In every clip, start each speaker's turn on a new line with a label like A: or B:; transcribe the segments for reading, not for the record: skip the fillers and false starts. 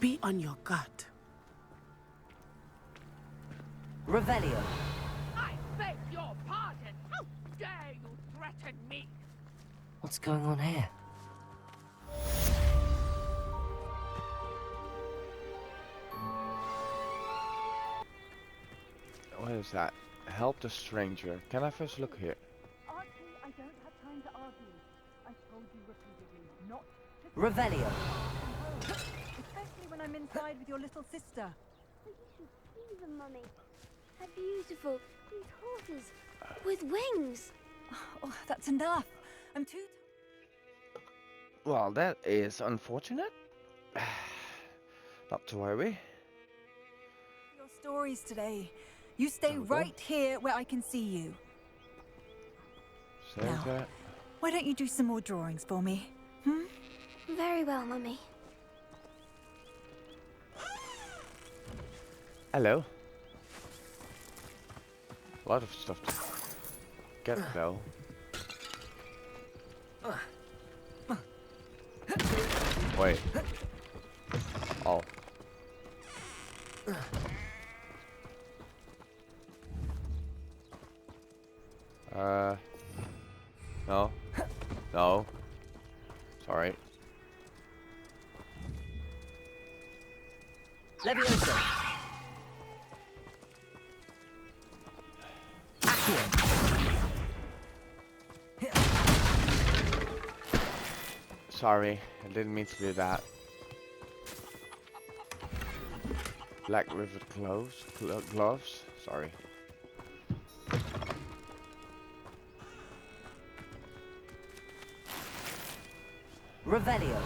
A: Be on your guard.
B: Revelio.
C: I beg your pardon! How dare you threaten me?
B: What's going on here?
D: What is that? Help the stranger. Can I first look here?
E: Archie, I don't have time to argue. I told you repeatedly not to
B: Revelio.
E: from home, especially when I'm inside with your little sister.
F: But you should see them, Mummy. They're beautiful. These horses with wings.
E: Oh, that's enough. I'm too.
D: Well, that is unfortunate. Not to worry.
E: Your stories today. You stay
D: There we go.
E: right here where I can see you.
D: Save
E: Now.
D: that.
E: Why don't you do some more drawings for me?
F: Very well, Mummy.
D: Hello. A lot of stuff to get though. Wait. Oh. No. No. Sorry.
B: Leviosa.
D: Sorry, I didn't mean to do that. Black rivet gloves. Sorry.
B: Revelio.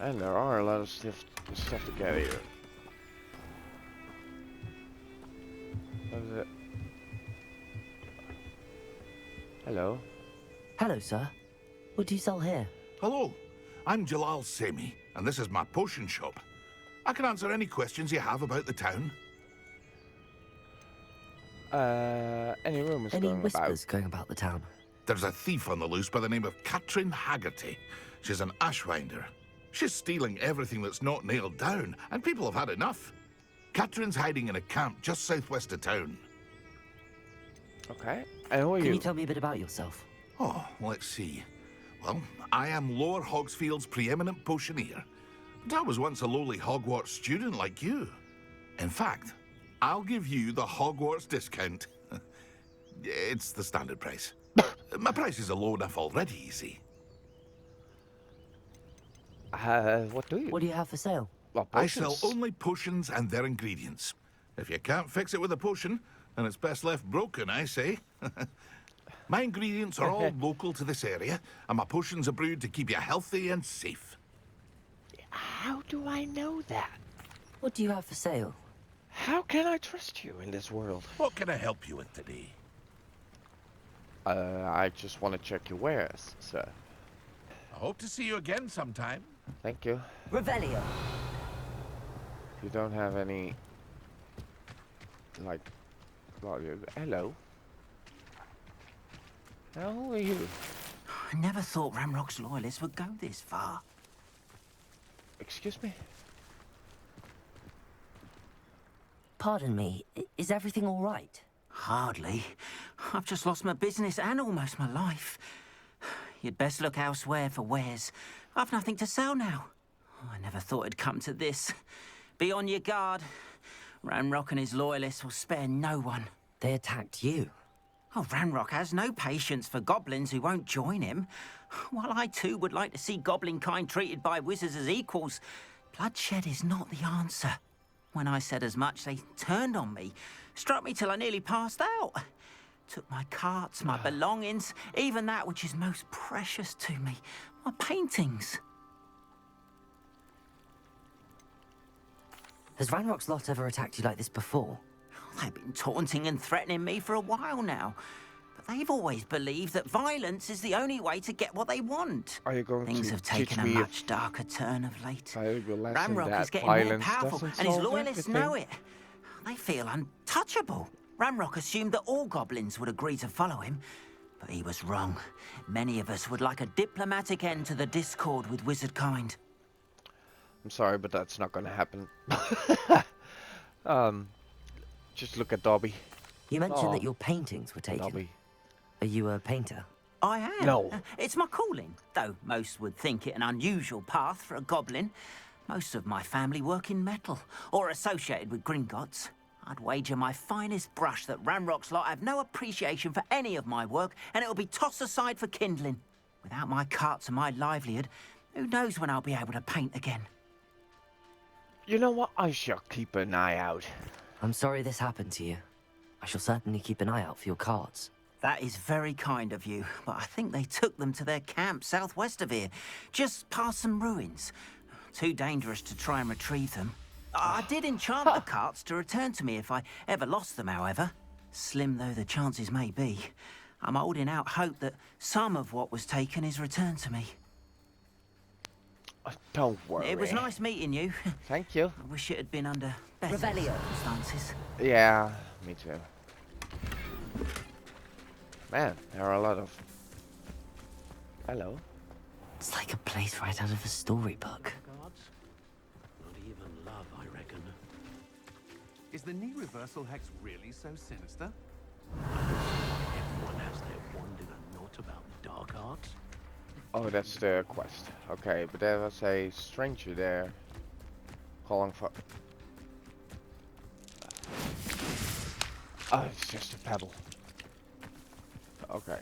D: And there are a lot of stuff to get here. What is it? Hello.
B: Hello, sir. What do you sell here?
G: Hello, I'm Jalal Semi, and this is my potion shop. I can answer any questions you have about the town.
D: Any rumors
B: Any
D: going
B: whispers going about the town?
G: There's a thief on the loose by the name of Katrin Haggerty. She's an ashwinder. She's stealing everything that's not nailed down, and people have had enough. Katrin's hiding in a camp just southwest of town.
D: Okay. And who are
B: Can
D: you?
B: you tell me a bit about yourself?
G: Oh, let's see. Well, I am Lower Hogsfield's preeminent potioneer. But I was once a lowly Hogwarts student like you. In fact, I'll give you the Hogwarts discount. It's the standard price. My prices are low enough already, you see.
D: What do you?
B: What do you have for sale?
D: Well,
G: I sell
D: potions.
G: only potions and their ingredients. If you can't fix it with a potion, then it's best left broken, I say. My ingredients are all local to this area, and my potions are brewed to keep you healthy and safe.
D: How do I know that?
B: What do you have for sale?
D: How can I trust you in this world?
G: What can I help you with today?
D: I just want to check your wares, sir.
G: I hope to see you again sometime.
D: Thank you.
B: Revelio.
D: You don't have any... like... well, hello. Now, who are you?
H: I never thought Ramrock's loyalists would go this far.
D: Excuse me?
B: Pardon me, is everything all right?
H: Hardly. I've just lost my business and almost my life. You'd best look elsewhere for wares. I've nothing to sell now. Oh, I never thought it'd come to this. Be on your guard. Ramrock and his loyalists will spare no one.
B: They attacked you.
H: Oh, Ramrock has no patience for goblins who won't join him. While I too would like to see goblin kind treated by wizards as equals, bloodshed is not the answer. When I said as much, they turned on me, struck me till I nearly passed out. Took my carts, my belongings, even that which is most precious to me, my paintings.
B: Has Ranrock's lot ever attacked you like this before?
H: They've been taunting and threatening me for a while now. But they've always believed that violence is the only way to get what they want.
D: Are you going
H: Things
D: to
H: have
D: teach
H: taken a
D: me
H: much darker turn of late.
D: valuable lesson
H: Ramrock
D: that
H: is getting more
D: violence
H: powerful,
D: doesn't
H: and his
D: solve
H: loyalists
D: everything?
H: know it. They feel untouchable. Ramrock assumed that all goblins would agree to follow him, but he was wrong. Many of us would like a diplomatic end to the discord with wizard kind.
D: I'm sorry, but that's not gonna happen. Just look at Dobby.
B: You mentioned
D: Oh,
B: that your paintings were taken.
D: Dobby.
B: Are you a painter?
H: I am.
D: No.
H: It's my calling, though most would think it an unusual path for a goblin. Most of my family work in metal, or associated with Gringotts. I'd wager my finest brush that Ranrock's lot have no appreciation for any of my work, and it'll be tossed aside for kindling. Without my carts and my livelihood, who knows when I'll be able to paint again?
D: You know what? I shall keep an eye out.
B: I'm sorry this happened to you. I shall certainly keep an eye out for your cards.
H: That is very kind of you, but I think they took them to their camp southwest of here, just past some ruins. Too dangerous to try and retrieve them. I did enchant the carts to return to me if I ever lost them, however. Slim though the chances may be, I'm holding out hope that some of what was taken is returned to me.
D: Don't worry.
H: It was nice meeting you.
D: Thank you.
H: I wish it had been under better
B: Revelio.
H: circumstances.
D: Yeah, me too. Man, there are a lot of... Hello.
B: It's like a place right out of a storybook.
A: Guards? Not even love, I reckon. Is the knee reversal hex really so sinister? Everyone has their wand in a knot about dark arts.
D: Oh, that's the quest. Okay, but there was a stranger there. Calling for... Oh, it's just a pebble. Okay.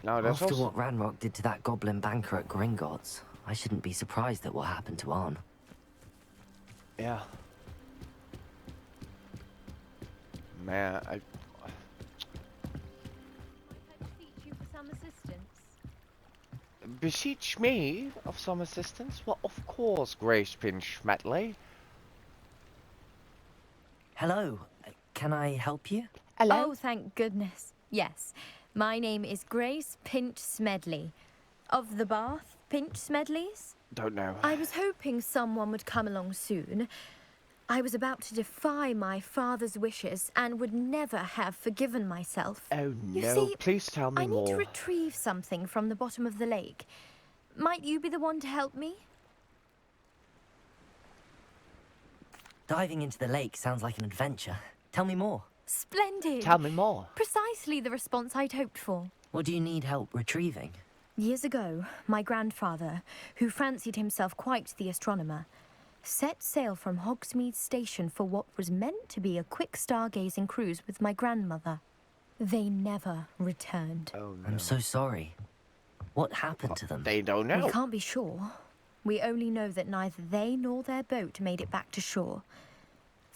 D: Now there's
B: After
D: also...
B: what Ranrock did to that goblin banker at Gringotts, I shouldn't be surprised at what happened to Arn.
D: Yeah. Man, I...
I: Beseech you for some assistance.
D: Beseech me of some assistance? Well, of course, Grace Pinch-Schmetley.
B: Hello, can I help you?
I: Oh, thank goodness. Yes. My name is Grace Pinch-Smedley. Of the Bath Pinch-Smedleys?
D: Don't know.
I: I was hoping someone would come along soon. I was about to defy my father's wishes and would never have forgiven myself.
D: Oh
I: You
D: no,
I: see,
D: please tell me
I: I need
D: more.
I: to retrieve something from the bottom of the lake. Might you be the one to help me?
B: Diving into the lake sounds like an adventure. Tell me more.
I: Splendid!
D: Tell me more.
I: Precisely the response I'd hoped for.
B: What do you need help retrieving?
I: Years ago, my grandfather, who fancied himself quite the astronomer, set sail from Hogsmeade station for what was meant to be a quick stargazing cruise with my grandmother. They never returned.
D: Oh no.
B: I'm so sorry. What happened to them?
D: They don't know.
I: We can't be sure. We only know that neither they nor their boat made it back to shore.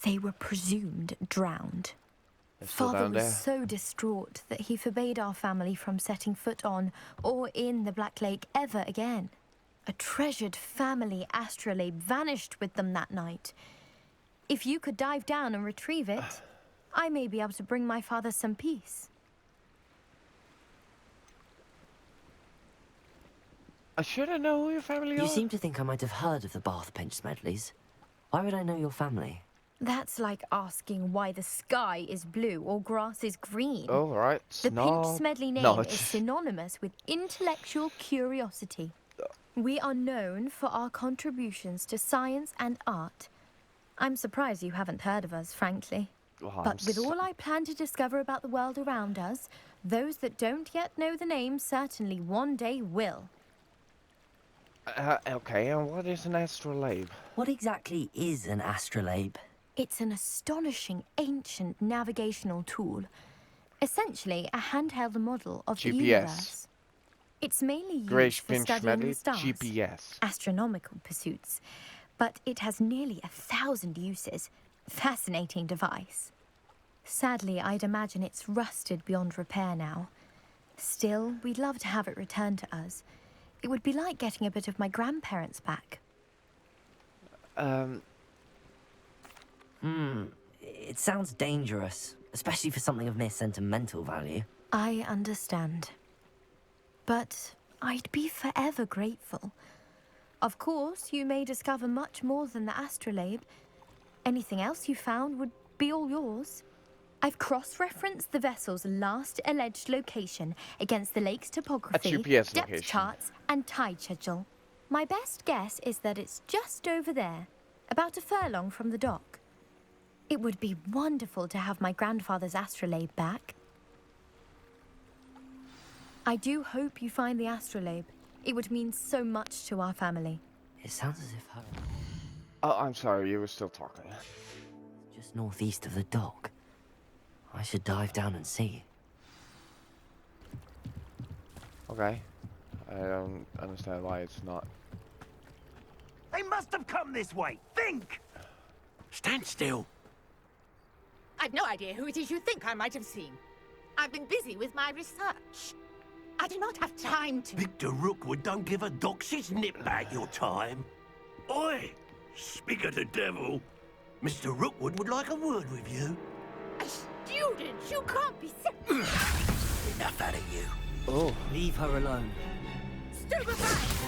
I: They were presumed drowned.
D: They're still
I: Father
D: down
I: was
D: there.
I: so distraught that he forbade our family from setting foot on or in the Black Lake ever again. A treasured family astrolabe vanished with them that night. If you could dive down and retrieve it, I may be able to bring my father some peace.
D: Should I know who your family
B: You
D: are?
B: seem to think I might have heard of the Bath Pinch-Smedleys. Why would I know your family?
I: That's like asking why the sky is blue or grass is green.
D: Oh, right.
I: The Pinch-Smedley name
D: No,
I: is synonymous with intellectual curiosity. We are known for our contributions to science and art. I'm surprised you haven't heard of us, frankly.
D: Well,
I: But with all I plan to discover about the world around us, those that don't yet know the name certainly one day will.
D: Okay, and what is an astrolabe?
B: What exactly is an astrolabe?
I: It's an astonishing ancient navigational tool. Essentially, a handheld model of the
D: GPS.
I: universe. It's mainly used
D: Grace
I: for studying the
D: Pinch-Smedley,
I: stars.
D: GPS.
I: Astronomical pursuits, but it has nearly 1,000 uses. Fascinating device. Sadly, I'd imagine it's rusted beyond repair now. Still, we'd love to have it returned to us. It would be like getting a bit of my grandparents back.
B: It sounds dangerous, especially for something of mere sentimental value.
I: I understand. But I'd be forever grateful. Of course, you may discover much more than the astrolabe. Anything else you found would be all yours. I've cross-referenced the vessel's last alleged location against the lake's topography,
D: GPS
I: depth
D: location.
I: charts, and tide schedule. My best guess is that it's just over there, about a furlong from the dock. It would be wonderful to have my grandfather's astrolabe back. I do hope you find the astrolabe. It would mean so much to our family.
B: It sounds as if her...
D: Oh, I'm sorry, you were still talking.
B: just northeast of the dock. I should dive down and see.
D: Okay. I don't understand why it's not.
J: They must have come this way. Think!
A: Stand still.
C: I've no idea who it is you think I might have seen. I've been busy with my research. I do not have time to...
J: Victor Rookwood don't give a doxy's nip about your time. Oi! Speak of the devil. Mr. Rookwood would like a word with you.
C: A student? You can't be...
J: Enough out of you.
D: Oh.
B: Leave her alone.
C: Stupefy!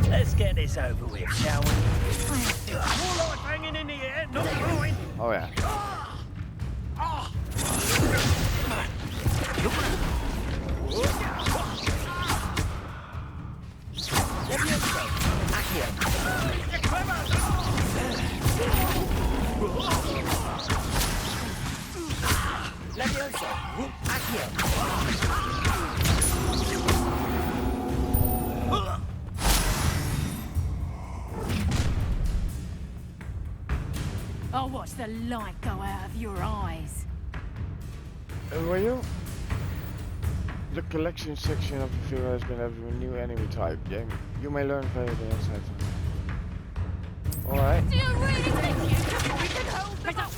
J: Let's get this over with, shall we? More life hanging in the air, not ruined.
D: Oh yeah.
C: I'll watch the light go out of your eyes.
D: Were you? The collection section of the field has been added with a new enemy type. You may learn valuable insights. Alright.
C: Do you really think you can hold the up?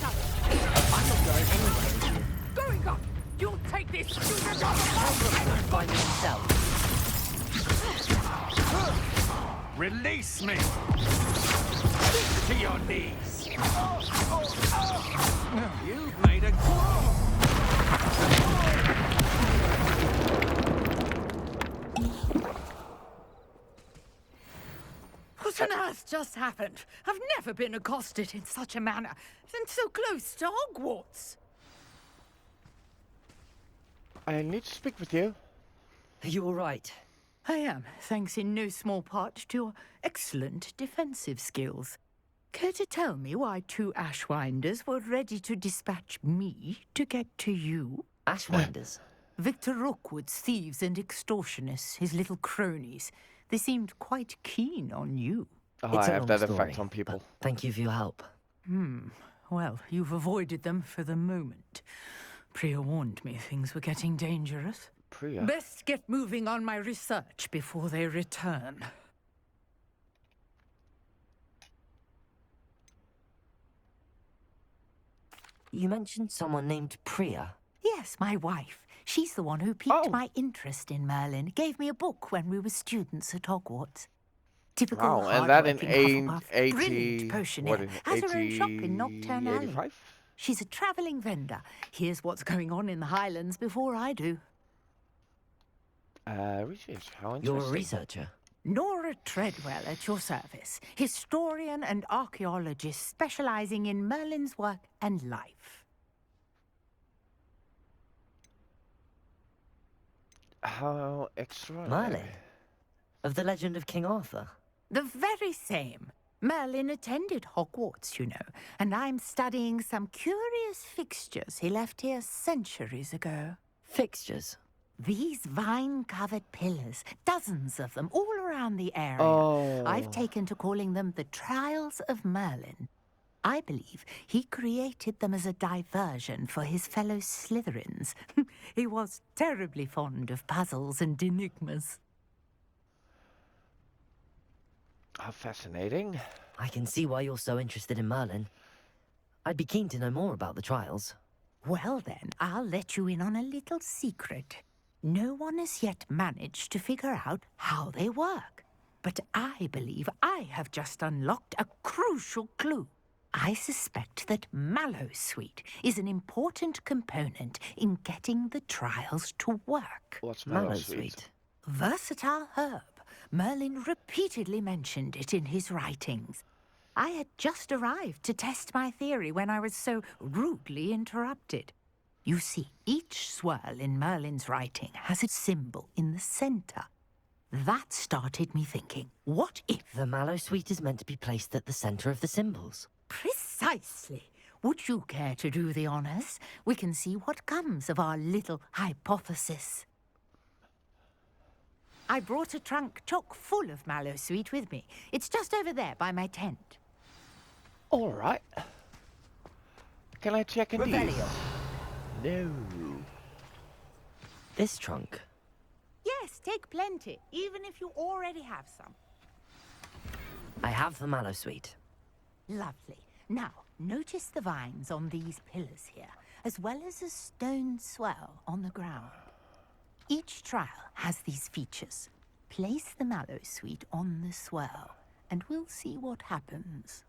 B: I'm not going anywhere.
C: Going up! You'll take this student off!
B: By myself.
A: Release me! To your knees! You've made a quarrel!
C: What on earth just happened? I've never been accosted in such a manner, and so close to Hogwarts.
D: I need to speak with you.
B: Are you all right?
C: I am, thanks in no small part to your excellent defensive skills. Care to tell me why two Ashwinders were ready to dispatch me to get to you?
B: Ashwinders?
C: Victor Rookwood's thieves and extortionists, his little cronies. They seemed quite keen on you.
D: Oh,
B: It's
D: I
B: a
D: have
B: long
D: that
B: story,
D: effect on people.
B: but thank you for your help.
C: Well, you've avoided them for the moment. Priya warned me things were getting dangerous.
D: Priya?
C: Best get moving on my research before they return.
B: You mentioned someone named Priya.
C: Yes, my wife. She's the one who piqued my interest in Merlin. Gave me a book when we were students at Hogwarts. Typical
D: Wow, and that in
C: hard-working Hufflepuff.
D: 80...
C: Brilliant potioneer. Has her own shop in Nocturne Alley.
D: 85?
C: She's a travelling vendor. Here's what's going on in the Highlands before I do.
D: Research. How interesting.
B: You're a researcher.
C: Nora Treadwell at your service. Historian and archaeologist specialising in Merlin's work and life.
D: How extraordinary.
B: Merlin? Of the legend of King Arthur?
C: The very same. Merlin attended Hogwarts, you know, and I'm studying some curious fixtures he left here centuries ago.
B: Fixtures?
C: These vine-covered pillars, dozens of them, all around the area.
D: Oh.
C: I've taken to calling them the Trials of Merlin. I believe he created them as a diversion for his fellow Slytherins. He was terribly fond of puzzles and enigmas.
D: How fascinating.
B: I can see why you're so interested in Merlin. I'd be keen to know more about the trials.
C: Well then, I'll let you in on a little secret. No one has yet managed to figure out how they work. But I believe I have just unlocked a crucial clue. I suspect that Mallowsweet is an important component in getting the trials to work.
D: What's
B: Mallowsweet?
C: Versatile herb. Merlin repeatedly mentioned it in his writings. I had just arrived to test my theory when I was so rudely interrupted. You see, each swirl in Merlin's writing has a symbol in the center. That started me thinking, what if?
B: The mallow sweet is meant to be placed at the center of the symbols.
C: Precisely. Would you care to do the honors? We can see what comes of our little hypothesis. I brought a trunk chock full of mallow sweet with me. It's just over there by my tent.
D: All right. Can I check in these?
B: Revelio.
D: No.
B: This trunk.
C: Yes, take plenty, even if you already have some.
B: I have the mallow sweet.
C: Lovely. Now, notice the vines on these pillars here, as well as a stone swell on the ground. Each trial has these features. Place the mallow sweet on the swell, and we'll see what happens.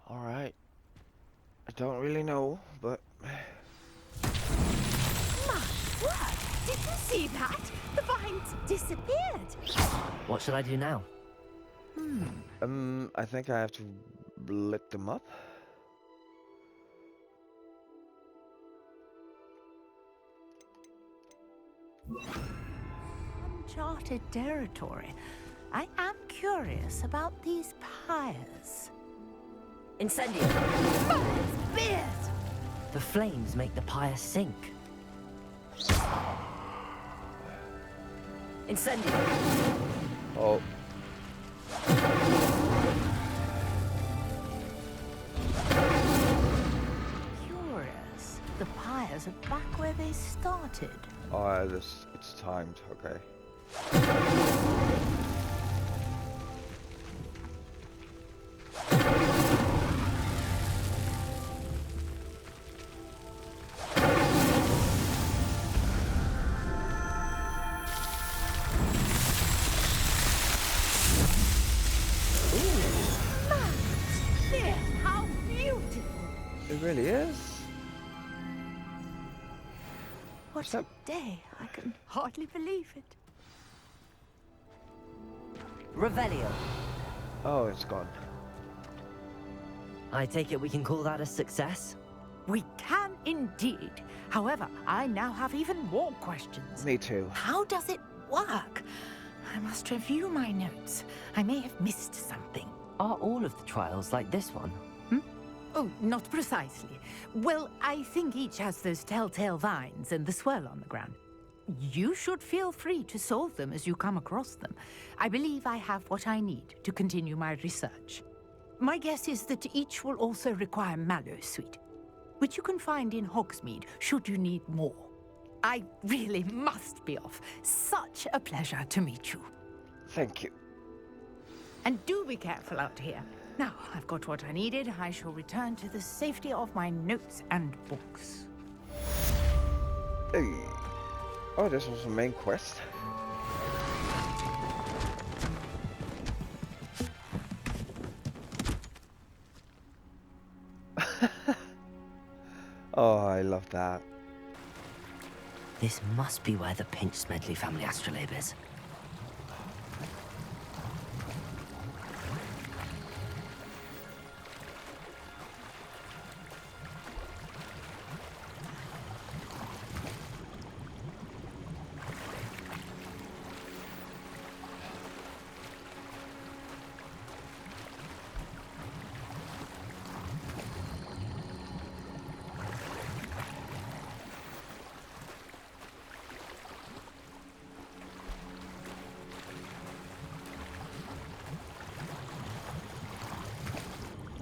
D: All right. I don't really know, but...
C: My word! Did you see that? The vines disappeared.
B: What should I do now?
D: I think I have to lit them up.
C: Uncharted territory. I am curious about these pyres.
B: Incendio!
C: Beard!
B: The flames make the pyre sink. Incendio!
D: Oh.
C: Curious. The pyres are back where they started.
D: Oh, it's timed. Okay.
C: How beautiful!
D: It really is.
C: What a day. I can hardly believe it.
B: Revelio.
D: Oh, it's gone.
B: I take it we can call that a success?
C: We can indeed. However, I now have even more questions.
D: Me too.
C: How does it work? I must review my notes. I may have missed something.
B: Are all of the trials like this one?
C: Oh, not precisely. Well, I think each has those telltale vines and the swirl on the ground. You should feel free to solve them as you come across them. I believe I have what I need to continue my research. My guess is that each will also require mallow sweet, which you can find in Hogsmeade should you need more. I really must be off. Such a pleasure to meet you.
D: Thank you.
C: And do be careful out here. Now, I've got what I needed. I shall return to the safety of my notes and books.
D: Hey. Oh, this was the main quest. Oh, I love that.
B: This must be where the Pinch Smedley family astrolabe is.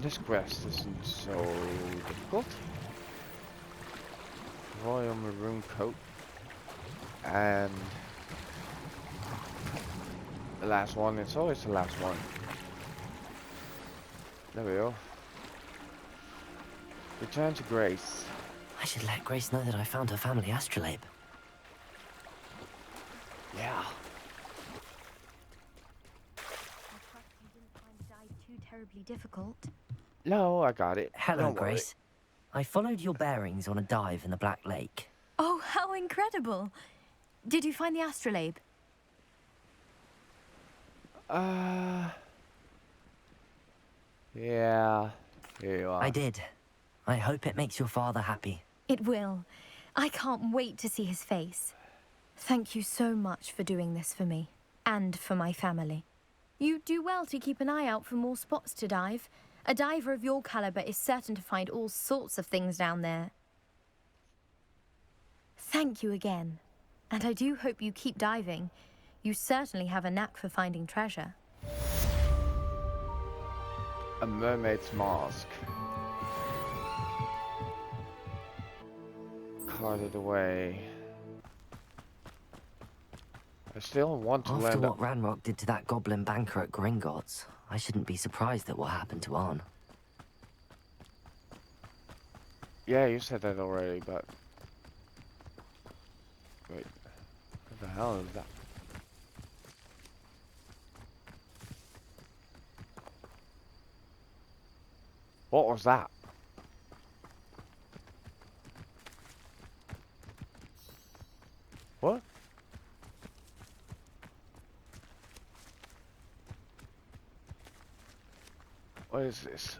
D: This quest isn't so difficult. Royal maroon coat. And the last one, it's always the last one. There we go. Return to Grace.
B: I should let Grace know that I found her family astrolabe.
D: Yeah.
I: I trust you didn't find the dive too terribly difficult.
D: No, I got it.
B: Hello,
D: Don't worry.
B: Grace. I followed your bearings on a dive in the Black Lake.
I: Oh, how incredible! Did you find the astrolabe?
D: Yeah. Here you are.
B: I did. I hope it makes your father happy.
I: It will. I can't wait to see his face. Thank you so much for doing this for me. And for my family. You do well to keep an eye out for more spots to dive. A diver of your caliber is certain to find all sorts of things down there. Thank you again. And I do hope you keep diving. You certainly have a knack for finding treasure.
D: A mermaid's mask. Carted away. I still want to
B: After
D: land
B: what
D: up.
B: Ranrock did to that goblin banker at Gringotts, I shouldn't be surprised at what happened to Arn.
D: Yeah, you said that already, but... Wait. What the hell is that? What was that? What? What is this?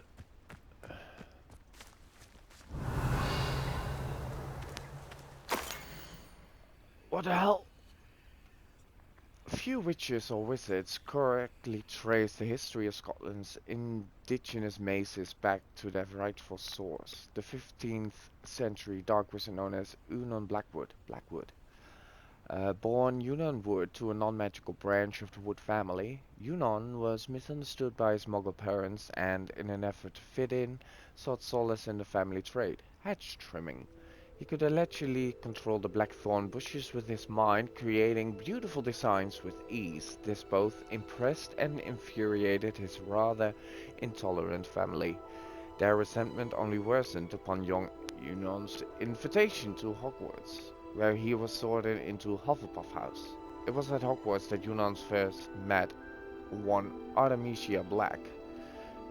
D: What the hell? Few witches or wizards correctly trace the history of Scotland's indigenous mazes back to their rightful source, the 15th century dark wizard known as Unon Blackwood. Born Unon Wood to a non-magical branch of the Wood family, Unon was misunderstood by his Muggle parents and, in an effort to fit in, sought solace in the family trade, hedge trimming. He could allegedly control the blackthorn bushes with his mind, creating beautiful designs with ease. This both impressed and infuriated his rather intolerant family. Their resentment only worsened upon young Unon's invitation to Hogwarts, where he was sorted into Hufflepuff House. It was at Hogwarts that Unon first met one Artemisia Black,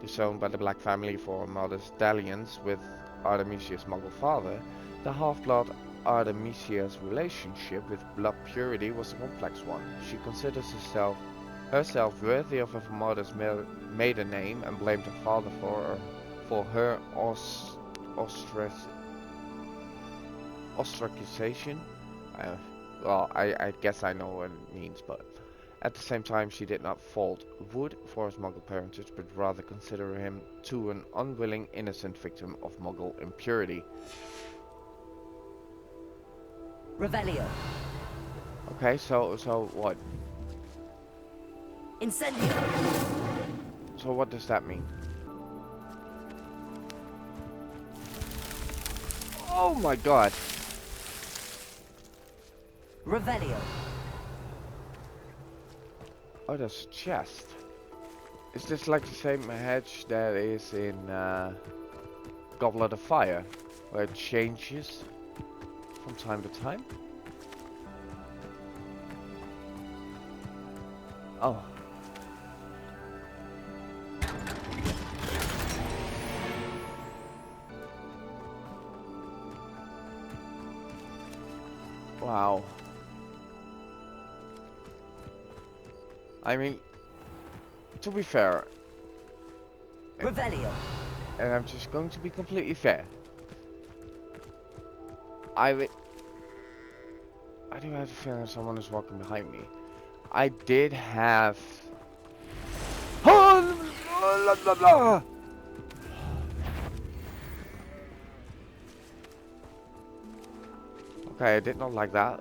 D: disowned by the Black family for modest dalliance with Artemisia's Muggle father. The half-blood Artemisia's relationship with blood purity was a complex one. She considers herself worthy of her mother's maiden name and blamed her father for her ostracization. Well, I guess I know what it means, but at the same time she did not fault Wood for his Muggle parentage, but rather consider him to an unwilling innocent victim of Muggle impurity.
B: Revelio.
D: Okay, so what?
B: Incendio.
D: So what does that mean? Oh my god!
B: Revelio.
D: Oh, that's a chest. Is this like the same hedge that is in Goblet of Fire, where it changes from time to time? Oh. Wow. I mean, to be fair,
B: Revelio.
D: and I'm just going to be completely fair, I do have a feeling someone is walking behind me. I did have... Okay, I did not like that.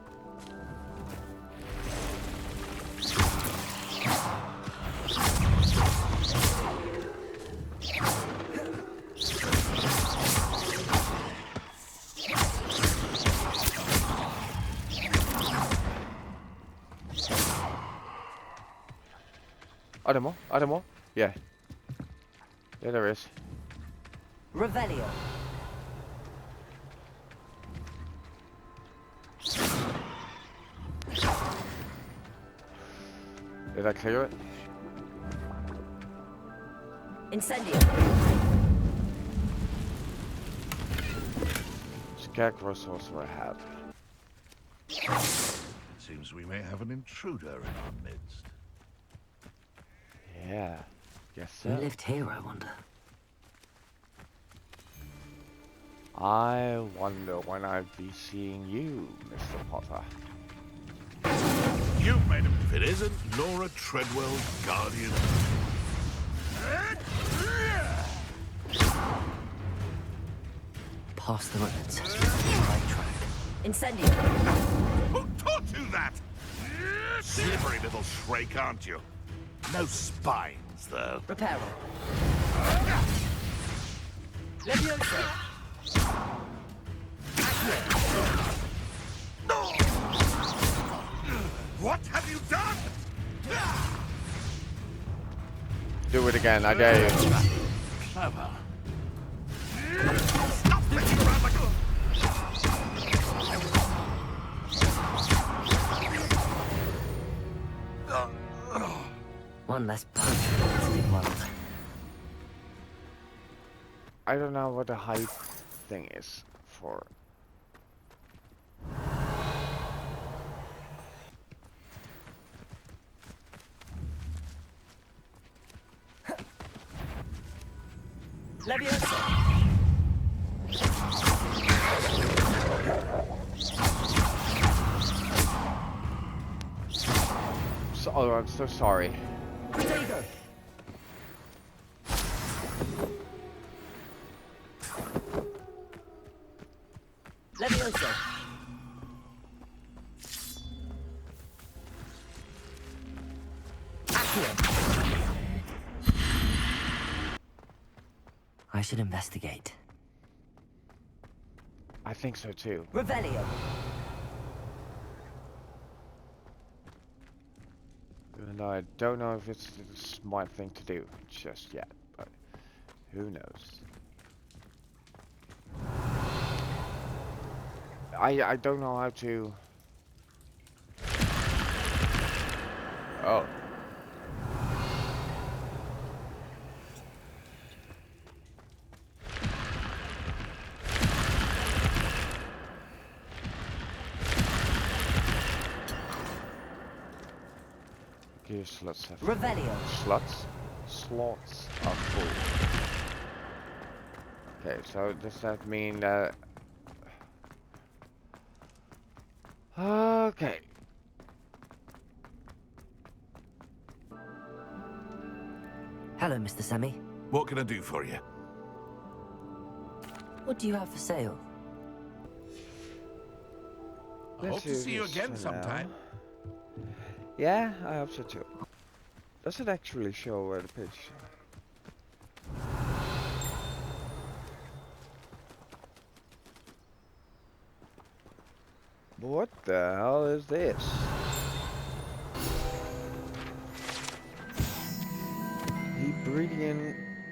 D: Are there more? Are there more? Yeah. Yeah, there is.
B: Revelio.
D: Did I clear it?
B: Incendio.
D: Scarecrow sorcerer hat.
G: It seems we may have an intruder in our midst.
D: Yeah. Guess so.
B: Who lived here, I wonder?
D: I wonder when I'll be seeing you, Mr. Potter.
G: You've made him fit It isn't Nora Treadwell's guardian.
B: Past the ruins. Right track.
I: Incendio.
G: Who taught you that? Slippery little shrike, aren't you? No spines, though.
I: Reparo. Levioso.
G: What have you done?
D: Do it again, I dare you.
G: Clever. Stop flicking around like a...
B: One less punch in this big world.
D: I don't know what the height thing is for.
I: Levioso.
D: Oh, I'm so sorry.
I: Potato. Levioso.
B: I should investigate.
D: I think so too.
I: Revelio.
D: Even though I don't know if it's the smart thing to do just yet, but who knows? I don't know how to... Oh. Gear slots have...
I: Revelio.
D: Slots? Slots are full. Okay, so does that mean that... Okay.
B: Hello, Mr. Semi.
G: What can I do for you?
B: What do you have for sale?
G: I hope to see you again sometime.
D: Yeah, I hope so too. Does it actually show where the page? What the hell is this?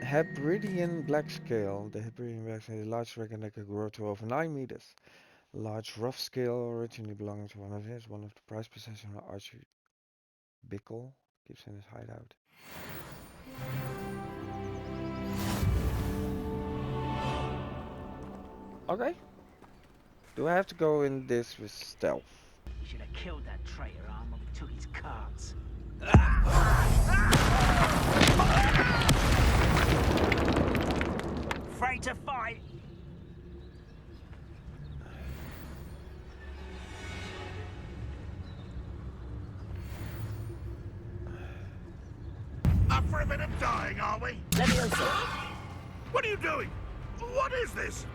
D: Hebridean black scale. The Hebridean black scale is a large dragon that can grow to over 9 meters. A large rough scale originally belonging to one of the prized possessions of Archie Bickle keeps in his hideout. Okay. Do I have to go in this with stealth?
H: You should have killed that traitor arm when we took his cards. Afraid to fight?
G: Up for a bit of dying, are we?
I: Levioso.
G: What are you doing? What is this?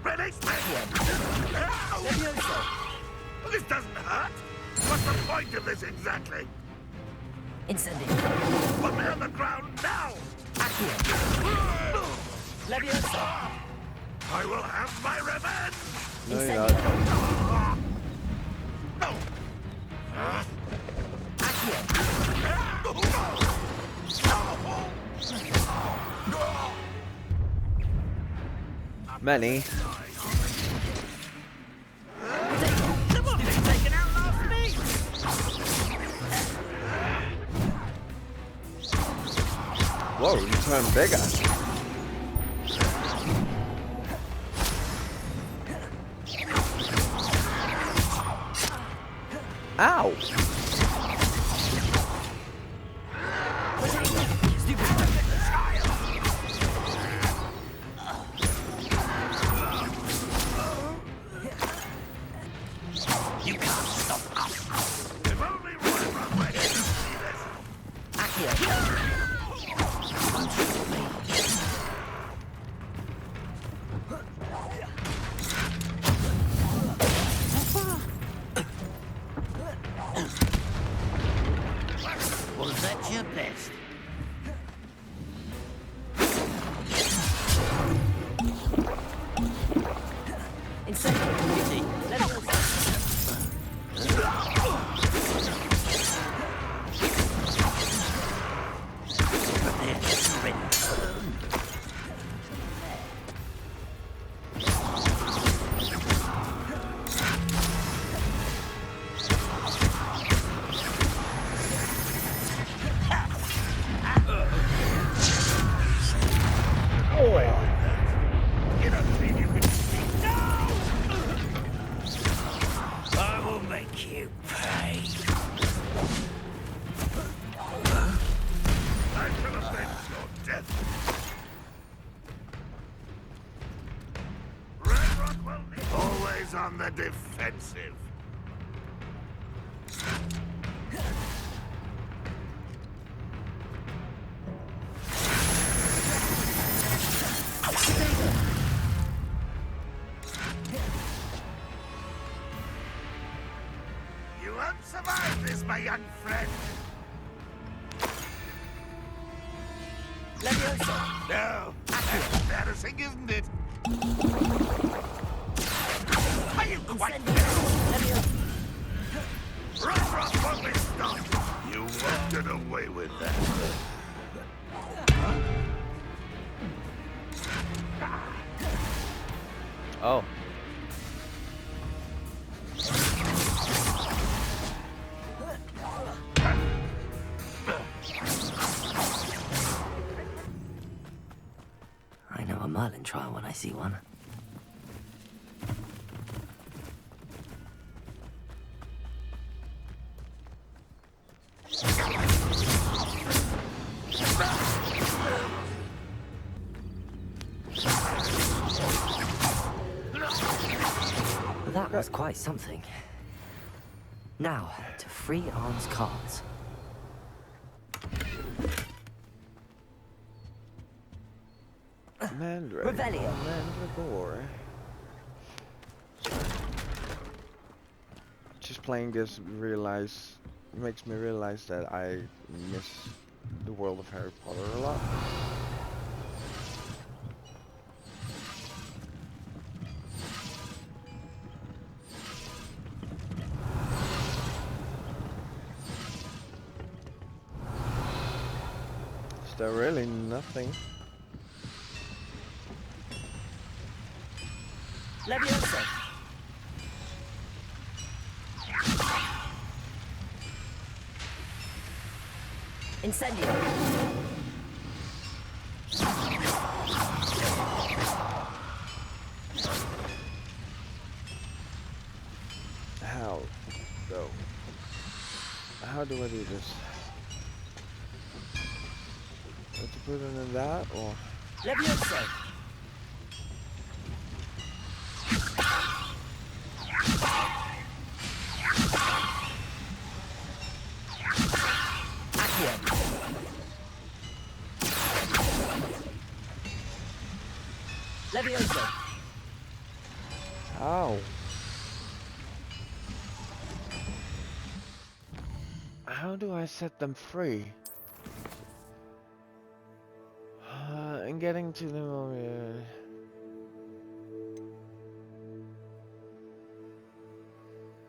G: Release me! Ow!
I: Levioso.
G: This doesn't hurt. What's the point of this exactly?
I: Incendio.
G: Put me on the ground now!
I: Accio. Levioso.
G: I will have my revenge!
D: No, you're
I: Incendio.
D: not.
G: No!
I: Accio.
D: Many.
H: Taken out last week!
D: Whoa, you turned bigger. Ow!
J: You can't stop us.
G: If only one went to see this.
H: Accio.
J: Was that your best?
H: Incendiary. Level
J: Prepare to surrender.
G: You don't think you can speak now?
J: I will make you pay.
G: I shall avenge your death. Red Rock will be always on the defensive. You won't survive this, my young friend.
H: Leviosa.
G: No, that's embarrassing, isn't it? Are you quite
H: Leviosa.
G: Red Rock won't be stopped. You won't get away with that.
D: Oh.
B: I know a Merlin trial when I see one. That was quite something. Now, to free Arm's cards.
D: Mandrake.
H: Revelio.
D: Mandragore. Just playing this makes me realize that I miss the world of Harry Potter a lot. Is there really nothing?
H: Leviosa. Incendio.
D: How? Go. How do I do this? Have to put it in that or?
H: Leviosa. Leviosa.
D: How? How do I set them free? And getting to them.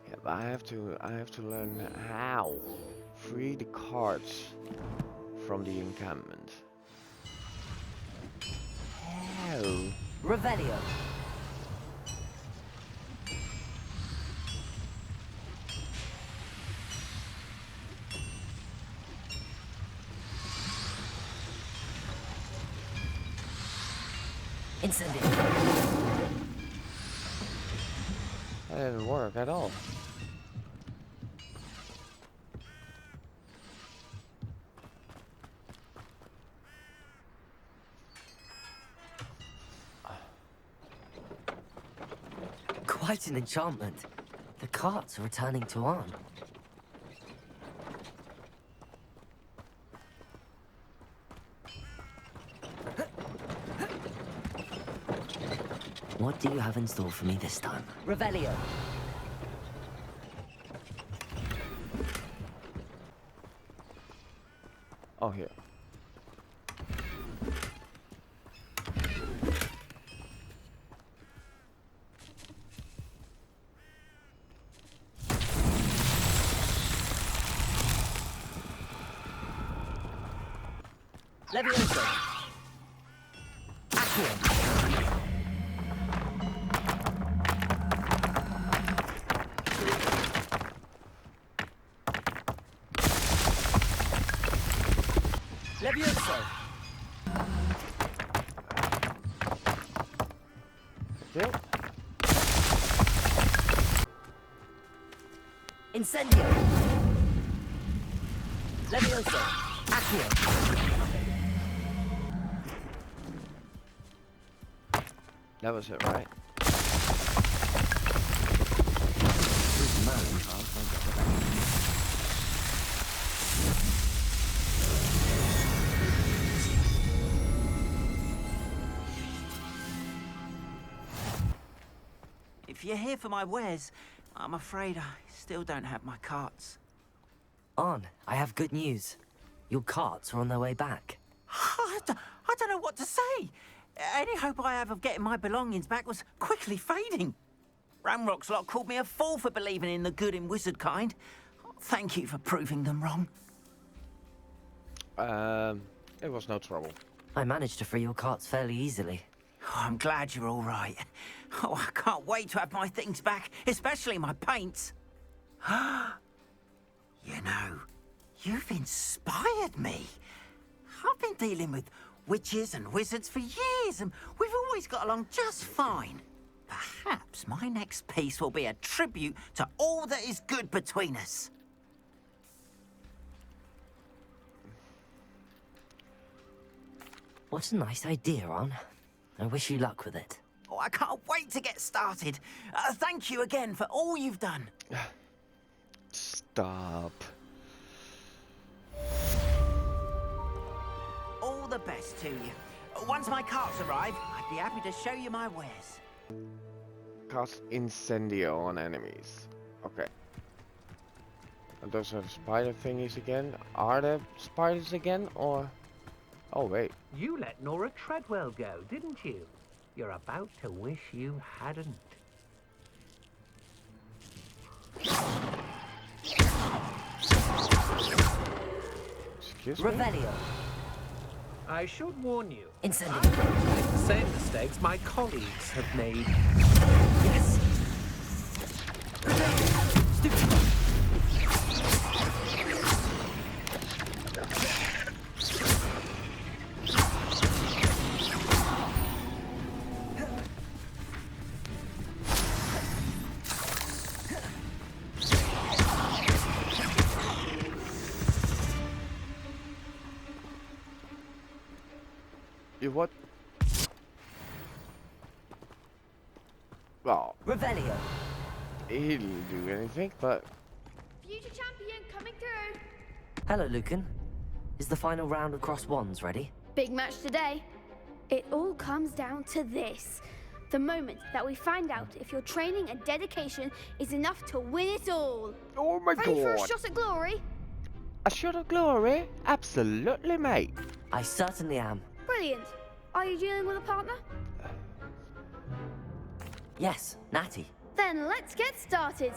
D: Yeah, but I have to learn how free the cards from the encampment. How?
H: Revelio. Incendio.
D: That didn't work at all.
B: Quite an enchantment. The carts are returning to Arn. What do you have in store for me this time? Revelio.
D: Oh, here.
B: Levioso. Accio. Levioso.
D: Still?
B: Incendio. Levioso. Accio.
D: That was it, right?
H: If you're here for my wares, I'm afraid I still don't have my carts.
B: Arn, I have good news. Your carts are on their way back.
H: I don't know what to say. Any hope I have of getting my belongings back was quickly fading. Ramrock's lot called me a fool for believing in the good in wizard kind. Thank you for proving them wrong.
D: It was no trouble.
B: I managed to free your carts fairly easily.
H: Oh, I'm glad you're all right. Oh, I can't wait to have my things back, especially my paints. You know, you've inspired me. I've been dealing with witches and wizards for years, and we've always got along just fine. Perhaps my next piece will be a tribute to all that is good between us.
B: What a nice idea, Arn. I wish you luck with it.
H: Oh, I can't wait to get started. Thank you again for all you've done.
D: Stop.
H: All the best to you. Once my carts arrive, I'd be happy to show you my wares.
D: Cast Incendio on enemies. Okay. And those are the spider thingies again. Are there spiders again, or... Oh, wait.
K: You let Nora Treadwell go, didn't you? You're about to wish you hadn't.
D: Excuse me?
B: Revelio.
K: I should warn you.
B: Incendio.
K: The same mistakes my colleagues have made.
B: Yes.
D: What? Well,
B: Revelio.
D: he didn't do anything, but...
F: Future champion coming through.
B: Hello, Lucan. Is the final round of Cross Wands ready?
F: Big match today. It all comes down to this. The moment that we find out if your training and dedication is enough to win it all.
D: Oh my god.
F: Ready for a shot at glory?
D: A shot of glory? Absolutely, mate.
B: I certainly am.
F: Brilliant. Are you dealing with a partner?
B: Yes, Natty.
F: Then let's get started.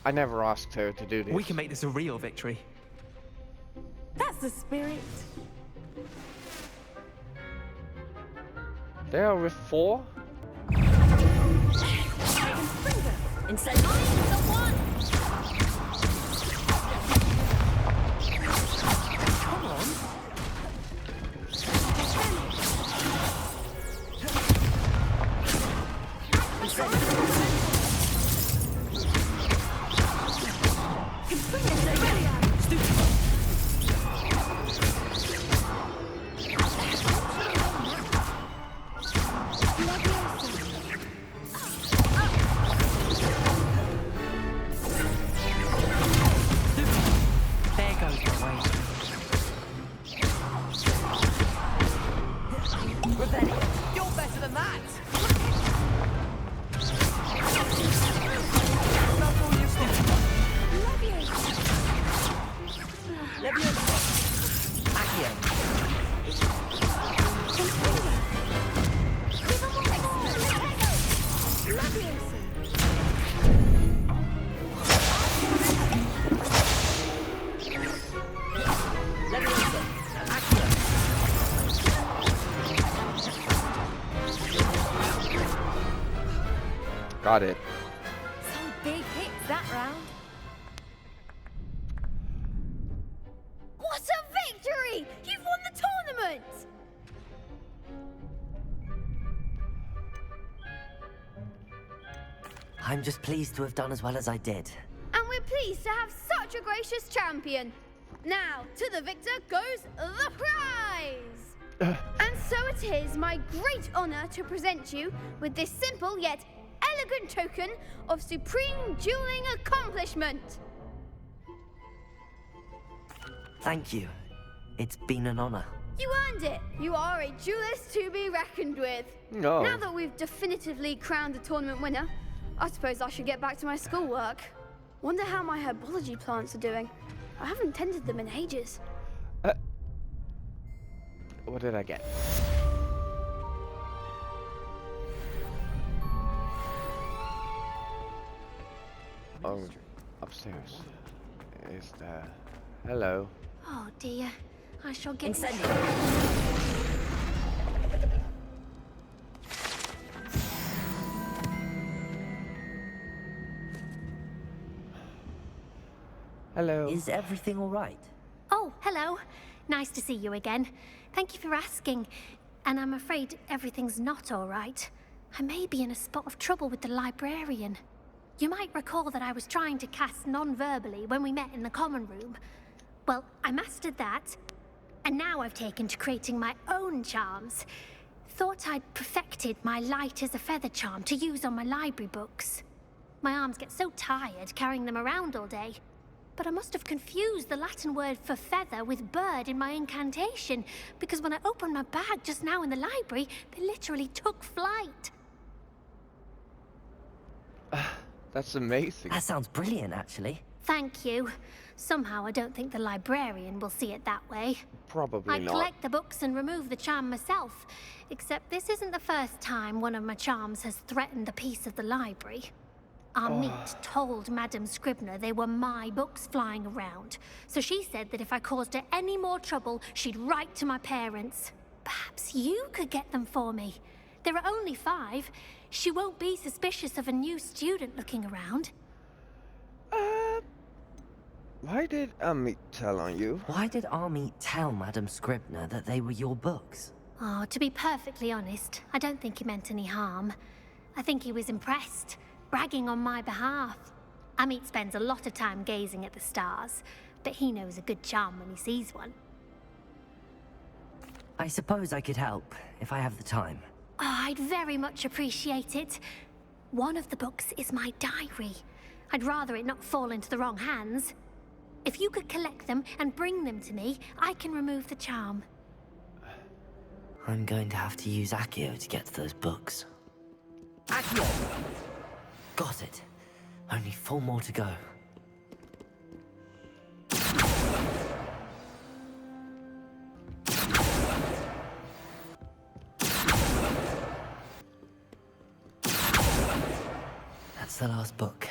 D: I never asked her to do this.
L: We can make this a real victory.
M: That's the spirit.
D: They are with 4?
B: Incendio.
F: I'm the one.
L: Come on.
D: Got it.
I: Some big hits that round.
F: What a victory! You've won the tournament!
B: I'm just pleased to have done as well as I did.
F: And we're pleased to have such a gracious champion. Now, to the victor goes the prize! And so it is my great honor to present you with this simple yet elegant token of supreme dueling accomplishment.
B: Thank you. It's been an honor.
F: You earned it. You are a duelist to be reckoned with.
D: No.
F: Now that we've definitively crowned the tournament winner, I suppose I should get back to my schoolwork. Wonder how my herbology plants are doing. I haven't tended them in ages.
D: What did I get? Oh, upstairs. Is there... Hello.
I: Oh dear. I shall get...
D: Hello.
B: Is everything all right?
I: Oh, hello. Nice to see you again. Thank you for asking. And I'm afraid everything's not all right. I may be in a spot of trouble with the librarian. You might recall that I was trying to cast non-verbally when we met in the common room. Well, I mastered that, and now I've taken to creating my own charms. Thought I'd perfected my light as a feather charm to use on my library books. My arms get so tired carrying them around all day. But I must have confused the Latin word for feather with bird in my incantation, because when I opened my bag just now in the library, they literally took flight.
D: That's amazing.
B: That sounds brilliant, actually.
I: Thank you. Somehow I don't think the librarian will see it that way.
D: Probably
I: I
D: not.
I: collect the books and remove the charm myself, except this isn't the first time one of my charms has threatened the peace of the library. Armite told Madame Scribner they were my books flying around, so she said that if I caused her any more trouble, she'd write to my parents. Perhaps you could get them for me. There are only 5. She won't be suspicious of a new student looking around.
D: Why did Armite tell on you?
B: Why did Armite tell Madame Scribner that they were your books?
I: Oh, to be perfectly honest, I don't think he meant any harm. I think he was impressed, bragging on my behalf. Amit spends a lot of time gazing at the stars, but he knows a good charm when he sees one.
B: I suppose I could help, if I have the time.
I: Oh, I'd very much appreciate it. One of the books is my diary. I'd rather it not fall into the wrong hands. If you could collect them and bring them to me, I can remove the charm.
B: I'm going to have to use Accio to get to those books.
H: Accio!
B: Got it. Only 4 more to go. That's the last book.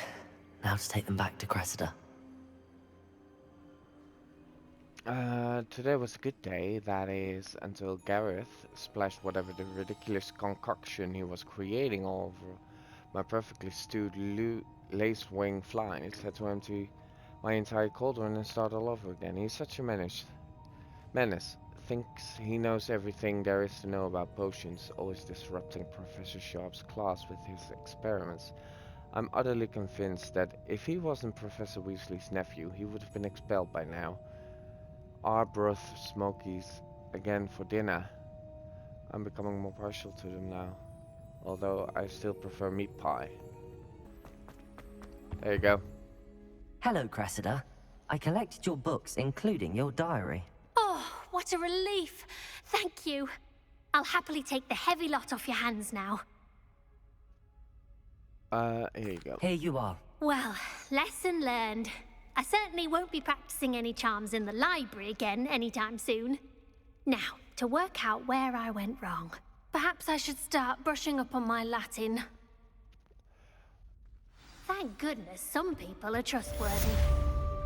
B: Now to take them back to Cressida.
D: Today was a good day, that is, until Gareth splashed whatever the ridiculous concoction he was creating all over my perfectly stewed lace-wing flies. Had to empty my entire cauldron and start all over again. He's such a menace. Thinks he knows everything there is to know about potions, always disrupting Professor Sharp's class with his experiments. I'm utterly convinced that if he wasn't Professor Weasley's nephew, he would have been expelled by now. Arbroath Smokies again for dinner. I'm becoming more partial to them now, although I still prefer meat pie. There you go.
B: Hello, Cressida. I collected your books, including your diary.
I: Oh, what a relief. Thank you. I'll happily take the heavy lot off your hands now.
D: Here you go.
B: Here you are.
I: Well, lesson learned. I certainly won't be practicing any charms in the library again anytime soon. Now, to work out where I went wrong. Perhaps I should start brushing up on my Latin.
N: Thank goodness some people are trustworthy.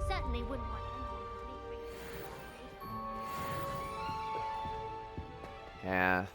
N: Certainly wouldn't want anyone to meet.
D: Yeah,